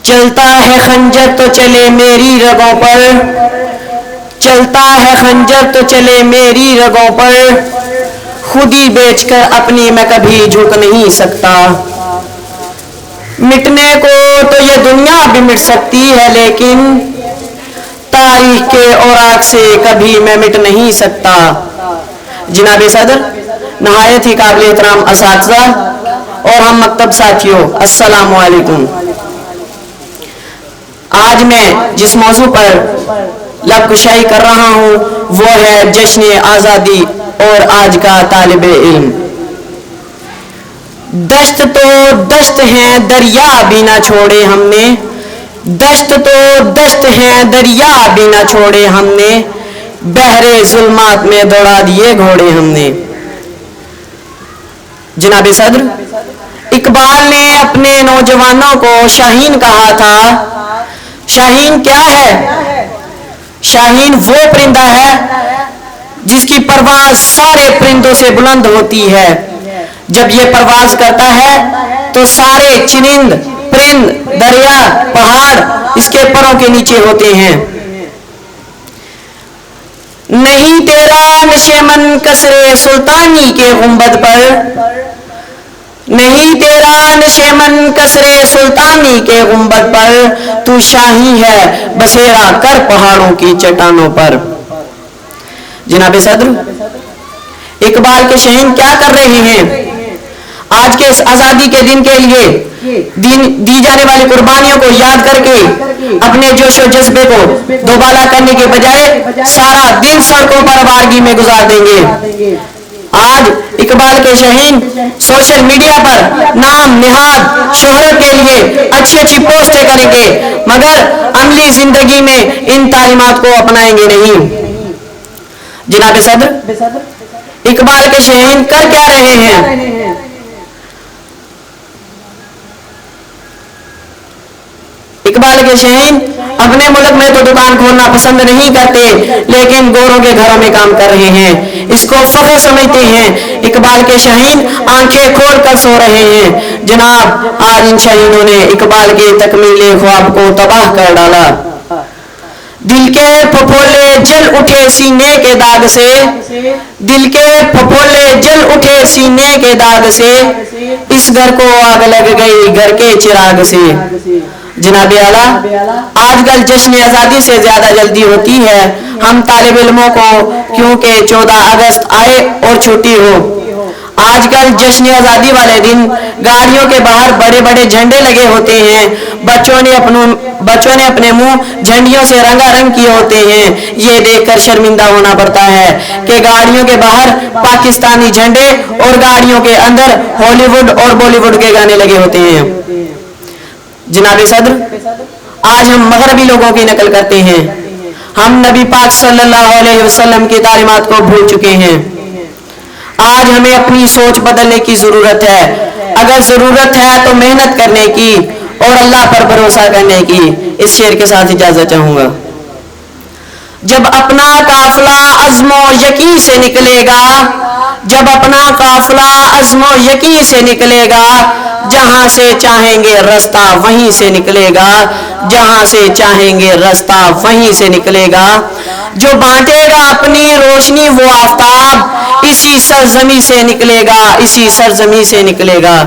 چلتا ہے خنجر تو چلے میری رگوں پر، چلتا ہے خنجر تو چلے میری رگوں پر، خودی بیچ کر اپنی میں کبھی جھک نہیں سکتا۔ مٹنے کو تو یہ دنیا بھی مٹ سکتی ہے، لیکن تاریخ کے اوراق سے کبھی میں مٹ نہیں سکتا۔ جناب صدر، نہایت ہی قابل احترام اساتذہ اور ہم مکتب ساتھیوں، السلام علیکم۔ آج میں جس موضوع پر لب کشائی کر رہا ہوں وہ ہے جشن آزادی اور آج کا طالب علم۔ دشت تو دشت ہیں دریا بھی نہ چھوڑے ہم نے، دشت تو دشت ہیں دریا بھی نہ چھوڑے ہم نے، بحر ظلمات میں دوڑا دیے گھوڑے ہم نے۔ جناب صدر، اقبال نے اپنے نوجوانوں کو شاہین کہا تھا۔ شاہین کیا ہے؟ شاہین وہ پرندہ ہے جس کی پرواز سارے پرندوں سے بلند ہوتی ہے۔ جب یہ پرواز کرتا ہے تو سارے چرند، پرند، دریا، پہاڑ اس کے پروں کے نیچے ہوتے ہیں۔ نہیں تیرا نشیمن کسرے سلطانی کے گنبد پر، نہیں تیرا نشیمن کسرے سلطانی کے گنبد پر، تو شاہی ہے بسیرا کر پہاڑوں کی چٹانوں پر۔ جناب صدر، اقبال کے شاہین کیا کر رہے ہیں؟ آج کے اس آزادی کے دن کے لیے دی جانے والی قربانیوں کو یاد کر کے اپنے جوش و جذبے کو دوبالا کرنے کے بجائے سارا دن سڑکوں پر وارگی میں گزار دیں گے۔ آج اقبال کے شاہین سوشل میڈیا پر نام نہاد شہرت کے لیے اچھی اچھی پوسٹیں کریں گے، مگر عملی زندگی میں ان تعلیمات کو اپنائیں گے نہیں۔ جناب صدر، اقبال کے شاہین کر کیا رہے ہیں؟ اقبال کے شاہین اپنے ملک میں تو دکان کھولنا پسند نہیں کرتے، لیکن گوروں کے گھروں میں کام کر رہے ہیں، اس کو فخر سمجھتے ہیں۔ اقبال کے شاہین آنکھیں کھول کر سو رہے ہیں۔ جناب، آج ان شاہینوں نے اقبال کے تکمیل خواب کو تباہ کر ڈالا۔ دل کے پھپھولے جل اٹھے سینے کے داغ سے، دل کے پھپھولے جل اٹھے سینے کے داغ سے، اس گھر کو آگ لگ گئی گھر کے چراغ سے۔ جناب اعلیٰ، آج کل جشن آزادی سے زیادہ جلدی ہوتی ہے ہم طالب علموں کو، کیونکہ 14 اگست آئے اور چھٹی ہو۔ آج کل جشن آزادی والے دن گاڑیوں کے باہر بڑے بڑے جھنڈے لگے ہوتے ہیں، بچوں نے اپنے منہ جھنڈیوں سے رنگا رنگ کیے ہوتے ہیں۔ یہ دیکھ کر شرمندہ ہونا پڑتا ہے کہ گاڑیوں کے باہر پاکستانی جھنڈے اور گاڑیوں کے اندر ہالی ووڈ اور بالی ووڈ کے گانے لگے ہوتے ہیں۔ جناب صدر، آج ہم مغربی لوگوں کی نقل کرتے ہیں، ہم نبی پاک صلی اللہ علیہ وسلم کی تعلیمات کو بھول چکے ہیں۔ آج ہمیں اپنی سوچ بدلنے کی ضرورت ہے۔ اگر ضرورت ہے تو محنت کرنے کی اور اللہ پر بھروسہ کرنے کی۔ اس شعر کے ساتھ اجازت چاہوں گا۔ جب اپنا قافلہ عزم و یقین سے نکلے گا، جب اپنا قافلہ عزم و یقین سے نکلے گا، جہاں سے چاہیں گے رستہ وہیں سے نکلے گا، جہاں سے چاہیں گے رستہ وہیں سے نکلے گا۔ جو بانٹے گا اپنی روشنی وہ آفتاب، اسی سرزمین سے نکلے گا، اسی سرزمین سے نکلے گا۔